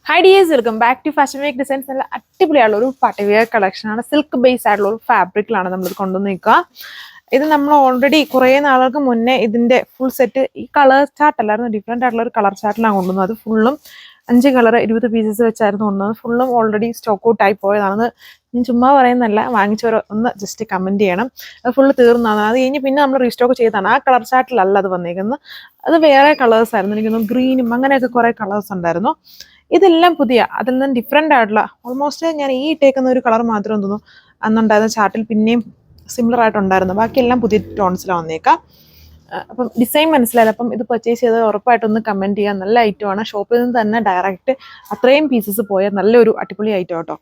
Hi dears, welcome back to Fashion Week Designs. നല്ല അടിപൊളിയായുള്ള ഒരു party wear collection ആണ്. Silk base ആയിട്ടുള്ള ഒരു ഫാബ്രിക്കിലാണ് നമ്മൾ കൊണ്ടുവന്ന് നിൽക്കുക. ഇത് നമ്മൾ ഓൾറെഡി കുറേ നാളുകൾക്ക് മുന്നേ ഇതിന്റെ ഫുൾ സെറ്റ് ഈ കളർ ചാർട്ട് അല്ലായിരുന്നു, ഡിഫറെന്റ് ആയിട്ടുള്ള ഒരു കളർ ചാർട്ടിലാണ് കൊണ്ടുവന്നത്. അത് ഫുള്ളും 5 കളർ 20 പീസസ് വെച്ചായിരുന്നു കൊണ്ടുവന്നത്. ഫുള്ളും ഓൾറെഡി സ്റ്റോക്ക് ഔട്ട് ആയി പോയതാണ്. ഞാൻ ചുമ്മാ പറയുന്നല്ല, വാങ്ങിച്ചവർ ഒന്ന് ജസ്റ്റ് കമന്റ് ചെയ്യണം. അത് ഫുള്ള് തീർന്നതാണ്. അത് കഴിഞ്ഞ് പിന്നെ നമ്മൾ റീസ്റ്റോക്ക് ചെയ്തതാണ്. ആ കളർ ചാർട്ടിലല്ല അത് വന്നേക്കുന്നത്. അത് വേറെ കളേഴ്സ് ആയിരുന്നു. എനിക്കൊന്നും ഗ്രീനും അങ്ങനെയൊക്കെ കുറെ കളേഴ്സ് ഉണ്ടായിരുന്നു. ഇതെല്ലാം പുതിയ, അതിൽ നിന്ന് ഡിഫറെൻ്റ് ആയിട്ടുള്ള ഓൾമോസ്റ്റ് ഞാൻ ഈ ഇട്ടേക്കുന്ന ഒരു കളർ മാത്രം തോന്നുന്നു അന്നുണ്ടായിരുന്ന ചാർട്ടിൽ പിന്നെയും സിമിലർ ആയിട്ടുണ്ടായിരുന്നു. ബാക്കിയെല്ലാം പുതിയ ടോൺസിലാണ് വന്നേക്കാം. അപ്പം ഡിസൈൻ മനസ്സിലായില്ല. അപ്പം ഇത് പർച്ചേസ് ചെയ്ത് ഉറപ്പായിട്ടൊന്ന് കമൻറ്റ് ചെയ്യുക. നല്ല ഐറ്റമാണ്. ഷോപ്പിൽ നിന്ന് തന്നെ ഡയറക്റ്റ് അത്രയും പീസസ് പോയ നല്ലൊരു അടിപൊളി ഐറ്റം കേട്ടോ.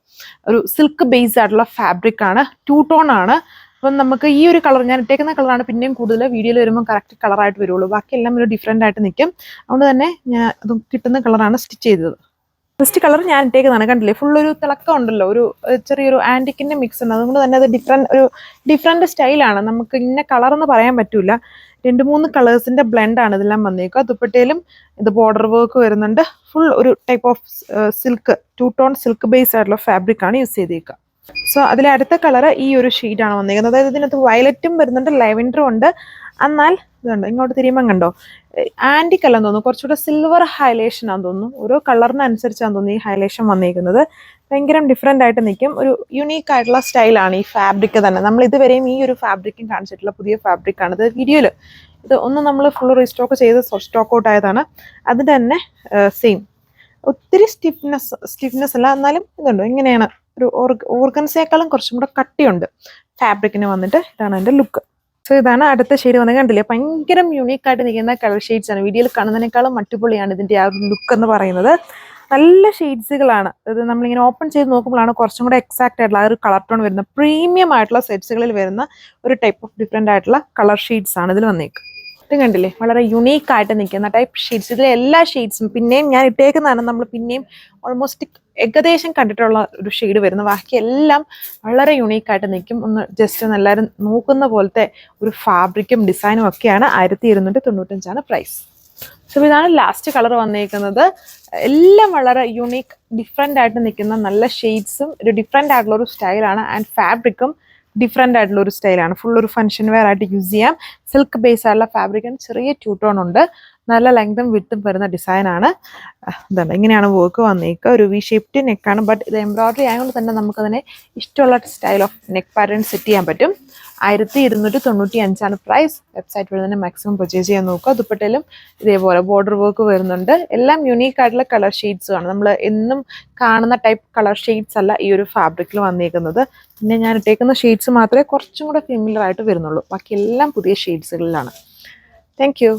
ഒരു സിൽക്ക് ബേസ്ഡ് ആയിട്ടുള്ള ഫാബ്രിക് ആണ്, 2 ടോൺ ആണ്. അപ്പം നമുക്ക് ഈ ഒരു കളർ, ഞാൻ ഇട്ടേക്കുന്ന കളറാണ് പിന്നെയും കൂടുതൽ വീഡിയോയിൽ വരുമ്പോൾ കറക്റ്റ് കളറായിട്ട് വരുള്ളൂ. ബാക്കിയെല്ലാം ഒരു ഡിഫറെൻ്റ് ആയിട്ട് നിൽക്കും. അതുകൊണ്ട് തന്നെ ഞാൻ അത് കിട്ടുന്ന കളറാണ് സ്റ്റിച്ച് ചെയ്തത്. ഫസ്റ്റ് കളർ ഞാൻ ഇട്ടേക്കുന്നതാണ്, കണ്ടില്ലേ? ഫുൾ ഒരു തിളക്കം ഉണ്ടല്ലോ, ഒരു ചെറിയൊരു ആൻറ്റിക്കിൻ്റെ മിക്സ് ഉണ്ട്. അതുകൊണ്ട് തന്നെ അത് ഡിഫറെൻറ്റ് സ്റ്റൈലാണ്. നമുക്ക് ഇന്ന കളർ എന്ന് പറയാൻ പറ്റൂല. 2-3 കളേഴ്സിൻ്റെ ബ്ലെൻഡാണ് ഇതെല്ലാം വന്നേക്കുക. ദുപ്പട്ടയിലും ഇത് ബോർഡർ വർക്ക് വരുന്നുണ്ട്. ഫുൾ ഒരു type of silk, 2 tone silk base ആയിട്ടുള്ള ഫാബ്രിക് ആണ് യൂസ് ചെയ്തേക്കുക. സോ അതിലെ അടുത്ത കളർ ഈ ഒരു ഷെയ്ഡാണ് വന്നേക്കുന്നത്. അതായത് ഇതിനകത്ത് വയലറ്റും വരുന്നുണ്ട്, ലാവൻഡറും ഉണ്ട്. എന്നാൽ ഇതുണ്ട്, ഇങ്ങോട്ട് തിരിയുമ്പം കണ്ടോ, ആൻറ്റിക് അല്ലെന്ന് തോന്നുന്നു, കുറച്ചുകൂടെ സിൽവർ ഹൈലൈഷൻ ആണെന്ന് തോന്നുന്നു. ഓരോ കളറിനനുസരിച്ചാണ് തോന്നുന്നു ഈ ഹൈലൈഷൻ വന്നേക്കുന്നത്. ഭയങ്കര ഡിഫറെൻ്റ് ആയിട്ട് നിൽക്കും. ഒരു യുണീക്ക് ആയിട്ടുള്ള സ്റ്റൈലാണ് ഈ ഫാബ്രിക് തന്നെ. നമ്മൾ ഇതുവരെയും ഈ ഒരു ഫാബ്രിക്കും കാണിച്ചിട്ടുള്ള പുതിയ ഫാബ്രിക്കാണ് ഇത്. വീഡിയോയിൽ ഇത് ഒന്ന് നമ്മൾ ഫുൾ റീസ്റ്റോക്ക് ചെയ്ത് സ്റ്റോക്ക് ഔട്ട് ആയതാണ്. അതിൻ്റെ തന്നെ സെയിം, ഒത്തിരി സ്റ്റിഫ്നെസ് അല്ല, എന്നാലും ഇതുണ്ട്, ഇങ്ങനെയാണ്. ഒരു ഓർഗൻസേക്കാളും കുറച്ചും കൂടെ കട്ടിയുണ്ട് ഫാബ്രിക്കിന് വന്നിട്ട്. ഇതാണ് അതിൻ്റെ ലുക്ക്. സോ ഇതാണ് അടുത്ത ഷെയ്ഡ് വന്നത്, കണ്ടില്ലേ? ഭയങ്കര യൂണീക്കായിട്ട് നിൽക്കുന്ന കളർ ഷെയ്ഡ്സ് ആണ്. വീഡിയോയിൽ കാണുന്നതിനേക്കാളും അടിപൊളിയാണ് ഇതിൻ്റെ ആ ഒരു ലുക്ക് എന്ന് പറയുന്നത്. നല്ല ഷെയ്ഡ്സുകളാണ്. ഇത് നമ്മളിങ്ങനെ ഓപ്പൺ ചെയ്ത് നോക്കുമ്പോഴാണ് കുറച്ചും കൂടെ എക്സാക്റ്റ് ആയിട്ടുള്ള ആ ഒരു കളർ ടോൺ വരുന്നത്. പ്രീമിയം ആയിട്ടുള്ള സെറ്റ്സുകളിൽ വരുന്ന ഒരു ടൈപ്പ് ഓഫ് ഡിഫറെൻ്റ് ആയിട്ടുള്ള കളർ ഷെയ്ഡ്സ് ആണ് ഇതിൽ വന്നേക്ക്. ഇത് കണ്ടില്ലേ? വളരെ യുണീക്കായിട്ട് നിൽക്കുന്ന ടൈപ്പ് ഷെയ്ഡ്സ്. ഇതിലെ എല്ലാ ഷെയ്ഡ്സും പിന്നെയും ഞാൻ ഇട്ടേക്കുന്നതാണ് നമ്മൾ പിന്നെയും ഓൾമോസ്റ്റ് ഏകദേശം കണ്ടിട്ടുള്ള ഒരു ഷെയ്ഡ് വരുന്നു. ബാക്കിയെല്ലാം വളരെ യുണീക്കായിട്ട് നിൽക്കും. ഒന്ന് ജസ്റ്റ് ഒന്ന് എല്ലാവരും നോക്കുന്ന പോലത്തെ ഒരു ഫാബ്രിക്കും ഡിസൈനും ഒക്കെയാണ്. 1295 പ്രൈസ്. സോ ഇതാണ് ലാസ്റ്റ് കളർ വന്നേക്കുന്നത്. എല്ലാം വളരെ യുണീക്ക് ഡിഫറെൻ്റ് ആയിട്ട് നിൽക്കുന്ന നല്ല ഷെയ്ഡ്സും ഒരു ഡിഫറെൻ്റ് ആയിട്ടുള്ള ഒരു സ്റ്റൈലാണ്. ആൻഡ് ഫാബ്രിക്കും ഡിഫറെൻ്റ് ആയിട്ടുള്ള ഒരു സ്റ്റൈലാണ്. ഫുൾ ഒരു ഫംഗ്ഷൻ വെയർ ആയിട്ട് യൂസ് ചെയ്യാം. സിൽക്ക് ബേസ് ആയിട്ടുള്ള ഫാബ്രിക്കിന് ചെറിയ 2 ടോൺ ഉണ്ട്. നല്ല ലെങ്തും വിഡ്ത്തും വരുന്ന ഡിസൈനാണ്. ഇതാണ്, ഇങ്ങനെയാണ് വർക്ക് വന്നേക്കുക. ഒരു വി ഷേപ്ഡ് നെക്കാണ്. ബട്ട് ഇത് എംബ്രോയിഡറി ആയതുകൊണ്ട് തന്നെ നമുക്കതിനെ ഇഷ്ടമുള്ള style of neck pattern set ചെയ്യാൻ പറ്റും. 1295 പ്രൈസ്. വെബ്സൈറ്റ് വഴി തന്നെ മാക്സിമം പർച്ചേസ് ചെയ്യാൻ നോക്കുക. ദുപ്പട്ടയിലും ഇതേപോലെ ബോർഡർ വർക്ക് വരുന്നുണ്ട്. എല്ലാം യുണീക്ക് ആയിട്ടുള്ള കളർ ഷെയ്ഡ്സ് ആണ്. നമ്മൾ എന്നും കാണുന്ന ടൈപ്പ് കളർ ഷെയ്ഡ്സ് അല്ല ഈ ഒരു ഫാബ്രിക്കിൽ വന്നേക്കുന്നത്. പിന്നെ ഞാൻ ഇട്ടേക്കുന്ന ഷെയ്ഡ്സ് മാത്രമേ കുറച്ചും കൂടെ ഫെമിലർ ആയിട്ട് വരുന്നുള്ളൂ. ബാക്കി എല്ലാം പുതിയ ഷെയ്ഡ്സുകളിലാണ്. Thank you.